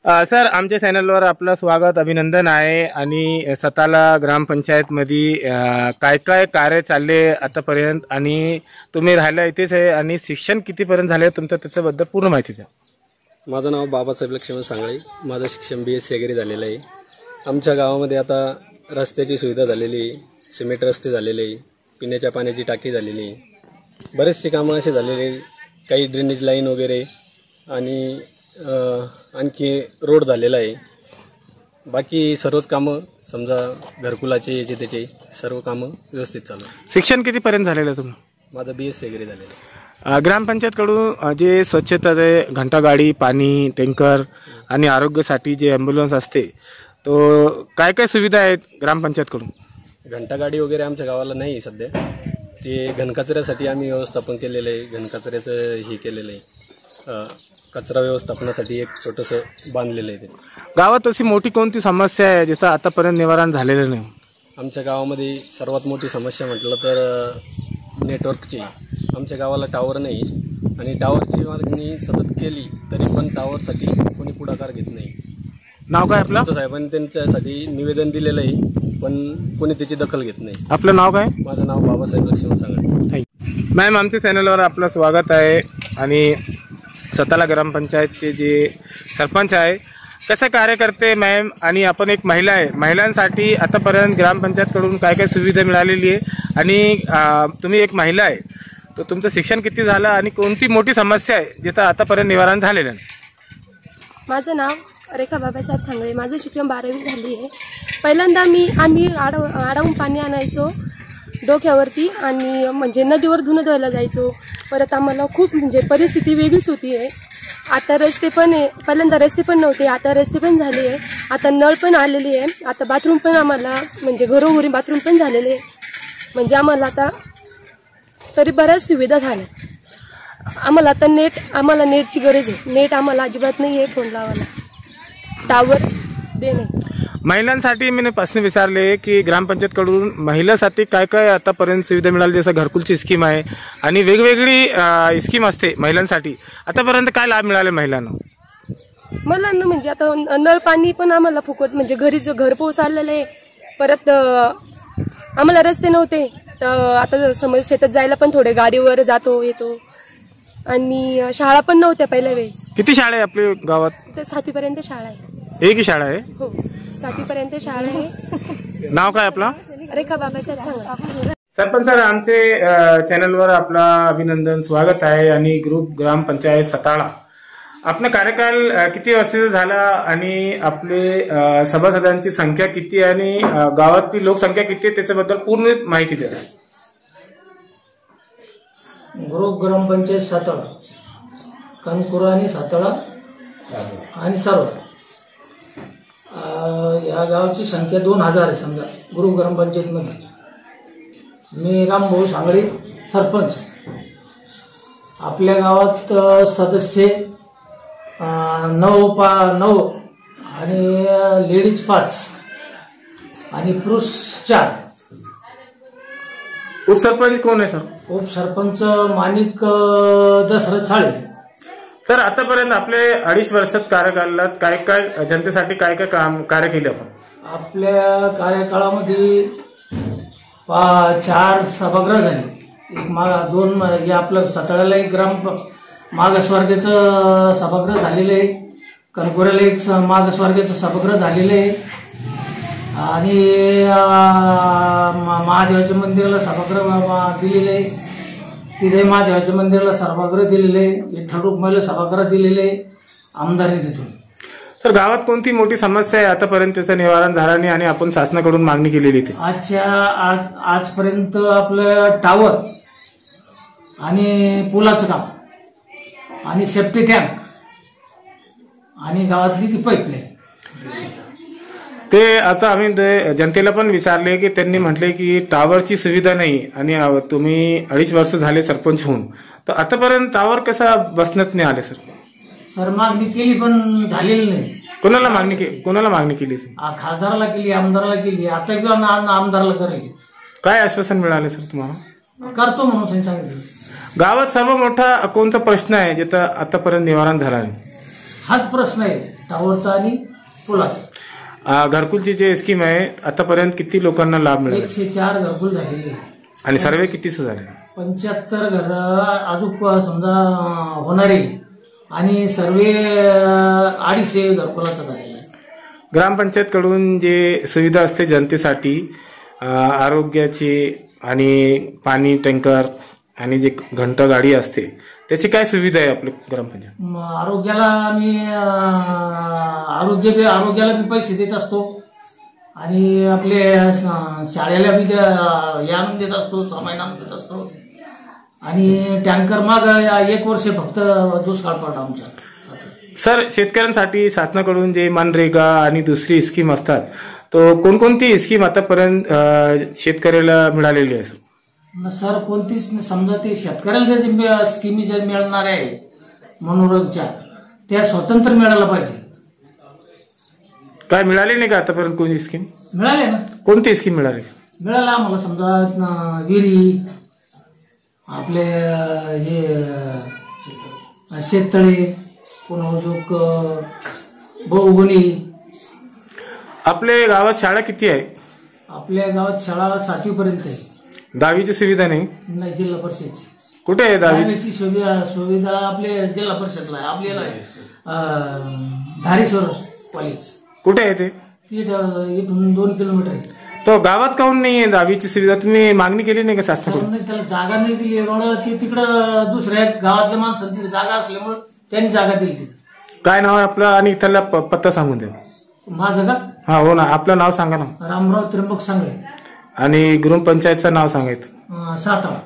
Sir, आमच्या चॅनलवर आपलं स्वागत अभिनंदन आहे. आणि सताला ग्रामपंचायतमध्ये काय काय कार्य चालले आतापर्यंत आणि तुम्ही राहायला इथेच आहे आणि शिक्षण कितीपर्यंत झाले तुमचं, त्याच्याबद्दल पूर्ण माहिती द्या. माझं नाव बाबासाहेब लक्ष्मण सांगळे. माझं शिक्षण BSc ॲग्री झालेलं आहे. आमच्या गावामध्ये आता रस्त्याची सुविधा झालेली आहे, सिमेंट रस्ते झालेले आहे, पिण्याच्या पाण्याची टाकी झालेली आहे, बरेचसे कामं असे झालेले, काही ड्रेनेज लाईन वगैरे आणि आणखी रोड झालेला आहे. बाकी सर्वच कामं समजा घरकुलाचे याचे त्याचे सर्व कामं व्यवस्थित चालू आहे. शिक्षण कितीपर्यंत झालेलं आहे तुम्ही? माझं BSc ॲग्री झालेलं आहे. ग्रामपंचायतकडून जे स्वच्छताचे घंटागाडी, पाणी टँकर आणि आरोग्यासाठी जे ॲम्ब्युलन्स असते, तो काय काय सुविधा आहेत ग्रामपंचायतकडून? घंटागाडी वगैरे आमच्या गावाला नाही सध्या. ते घनकचऱ्यासाठी आम्ही व्यवस्थापन केलेलं आहे. घनकचऱ्याचं हे केलेलं आहे, कचरा व्यवस्थापनासाठी एक छोटंसं बांधलेलं आहे. ते गावात अशी मोठी कोणती समस्या आहे जिचं आतापर्यंत निवारण झालेलं नाही? आमच्या गावामध्ये सर्वात मोठी समस्या म्हटलं तर नेटवर्कची. आमच्या गावाला टावर नाही आणि टावरची मागणी सतत केली तरी पण टावरसाठी कोणी पुढाकार घेत नाही. नाव काय आपलं? साहेबांनी त्यांच्यासाठी निवेदन दिलेलं आहे पण कोणी त्याची दखल घेत नाही. आपलं नाव काय? माझं नाव बाबासाहेब लक्ष्मण सांगळे. मॅम, आमच्या चॅनलवर आपलं स्वागत आहे. आणि सताला ग्रामपंचायतचे जे सरपंच आहे, कसं कार्य करते मॅम, आणि आपण एक महिला आहे, महिलांसाठी आतापर्यंत ग्रामपंचायतकडून काय काय सुविधा मिळालेली आहे आणि तुम्ही एक महिला आहे, तर तुमचं शिक्षण किती झालं आणि कोणती मोठी समस्या आहे जिथं आतापर्यंत निवारण झालेलं नाही? माझं नाव रेखा बाबासाहेब सांगळे. माझं शिक्षण 12वी झाली आहे. पहिल्यांदा आम्ही आडावून पाणी आणायचो डोक्यावरती आणि म्हणजे नदीवर धुणं धुवायला जायचो. परत आम्हाला खूप म्हणजे परिस्थिती वेगळीच होती आहे. आता रस्ते पण आहे, पहिल्यांदा रस्ते पण नव्हते, आता रस्ते पण झाले आहे. आता नळ पण आलेली आहे. आता बाथरूम पण आम्हाला म्हणजे घरोघरी बाथरूम पण झालेले आहे. म्हणजे आम्हाला आता तरी बऱ्याच सुविधा झाल्या. आम्हाला आता आम्हाला नेटची गरज आहे. नेट आम्हाला अजिबात नाही आहे फोन लावायला, टावर देणे. महिलांसाठी मी प्रश्न विचारले की ग्रामपंचायतकडून महिलांसाठी काय काय आतापर्यंत सुविधा मिळाली, जसं घरकुलची स्कीम आहे आणि वेगवेगळी स्कीम असते महिलांसाठी. आतापर्यंत काय लाभ मिळाले महिलांना? मला म्हणजे आता नळ पाणी पण आम्हाला फुकट म्हणजे घर पोहोचलेलं आहे. परत आम्हाला रस्ते नव्हते, तर आता समज शेतात जायला पण थोडे गाडीवर जातो येतो. आणि शाळा पण नव्हत्या पहिल्या वेळेस. किती शाळा आहे आपल्या गावात? तर 7वी पर्यंत शाळा आहे. एक ही शाळा आहे? हो, 7वी पर्यंत शाळा आहे. नाव काय आपला? रेखा बाबासाहेब सांगा. सरपंच सर, आमचे चॅनलवर आपला अभिनंदन, स्वागत आहे. आणि ग्रुप ग्रामपंचायत सताळा, आपला कार्यकाल किती वर्षाचा झाला आणि आपले सभासदांची संख्या किती आणि गावातली लोकसंख्या किती आहे, त्याच्याबद्दल पूर्ण माहिती द्या. ग्रुप ग्रामपंचायत साताळा, कनकुरा आणि साताळा आणि सर्व या गावाची संख्या 2000 आहे. समजा ग्रुप ग्रामपंचायतमध्ये मी रामभाऊ सांगळे सरपंच. आपल्या गावात सदस्य 9 आणि लेडीज 5 आणि पुरुष 4. उपसरपंच कोण आहे सर? उपसरपंच माणिक दशरथ साळे. सर, आतापर्यंत आपले 2.5 वर्षात कार्यकालात काय काय जनतेसाठी काय काय कार्य केले आपण? आपल्या कार्यकाळामध्ये 4 सभागृह झाले. एक 2 आपलं सताळ्याला एक मागासवर्गाचं सभागृह झालेलं आहे. कणकोऱ्याला एक मागासवर्गाचं सभागृह झालेलं आहे. आणि महादेवाच्या मंदिराला सभागृह दिलेलं आहे. तिथे महादेवाच्या मंदिराला सभागृह दिलेलं आहे. विठ्ठल रुक्माईला सभागृह दिलेलं आहे आमदार निधीतून. सर, गावात कोणती मोठी समस्या आहे आतापर्यंत त्याचं निवारण झालं नाही आणि आपण शासनाकडून मागणी केलेली ती? आजपर्यंत आपलं टावर आणि पुलाचं काम आणि सेफ्टी टँक आणि गावातली ती पाईपलाईन. ते आता आम्ही जनतेला पण विचारले की त्यांनी म्हटले की टावरची सुविधा नाही आणि तुम्ही 2.5 वर्ष झाले सरपंच होऊन, तर आतापर्यंत टावर कसा बसण्यात नाही आले? सर मागणी केली पण झालेली नाही. कोणाला मागणी केली? खासदाराला केली, आमदाराला केली, आता आमदाराला करेल. काय आश्वासन मिळाले सर तुम्हाला? करतो म्हणून सांगितलं. गावात सर्व मोठा कोणता प्रश्न आहे जिथं आतापर्यंत निवारण झाला नाही? हाच प्रश्न आहे टावरचा आणि पुलाचा. घरकुलची जे स्कीम आहे आतापर्यंत किती लोकांना लाभ मिळाला 104 घरकुल झालेली आहे आणि सर्वे कितीच झाले? 75 घर अजून समजा होणारे आणि सर्वे 250 घरकुलाचा झालेला आहे. ग्रामपंचायत कडून जे सुविधा असते जनतेसाठी आरोग्याची आणि पाणी टँकर आणि जे घंटा गाडी असते त्याची काय सुविधा आहे आपल्या ग्रामपंचायत? आरोग्याला आम्ही आरोग्याला बी पैसे देत असतो आणि आपले शाळेला बी हे आणून देत असतो, सामान आणून देत असतो आणि टँकर माग 1 वर्ष फक्त दुष्काळ पडला आमच्या. सर, शेतकऱ्यांसाठी शासनाकडून जे मनरेगा आणि दुसरी स्कीम असतात तो कोणकोणती स्कीम आतापर्यंत शेतकऱ्याला मिळालेली आहे? सर, कोणतीच समजा ते शेतकऱ्याला जे स्कीमी ज्या मिळणार आहे मनोरंजच्या त्या स्वतंत्र मिळायला पाहिजे. काय मिळाली नाही का आतापर्यंत कोणती स्कीम? मिळाले ना. कोणती स्कीम मिळाली? मिळाला आम्हाला समजा विहिरी, आपले हे शेततळे, पुन्हा अजून बहुगुणी. आपल्या गावात शाळा किती आहे? आपल्या गावात शाळा 7वी पर्यंत आहे. 10वीची सुविधा नाही? नाही, जिल्हा परिषदची. कुठे आहे 10वीची सुविधा? आपले जिल्हा परिषदला आहे. आपल्याला धारेश्वर कॉलेज कुठे आहे ते? इथून 2 किलोमीटर आहे. तो गावात काहून नाही आहे 10वीची सुविधा? तुम्ही मागणी केली नाही का शासनाकडून? त्याला जागा नाही दिली एवढं. ते तिकडं दुसऱ्या गावातल्या माणसांची जागा असल्यामुळे त्यांनी जागा दिली तिथे. काय नाव आहे आपलं आणि इथला पत्ता सांगून द्या. माझं का? हा, हो ना. आपलं नाव सांगा ना. रामराव त्र्यंबक सांगळे. आणि ग्रामपंचायतचं नाव सांगायचं. सातारा.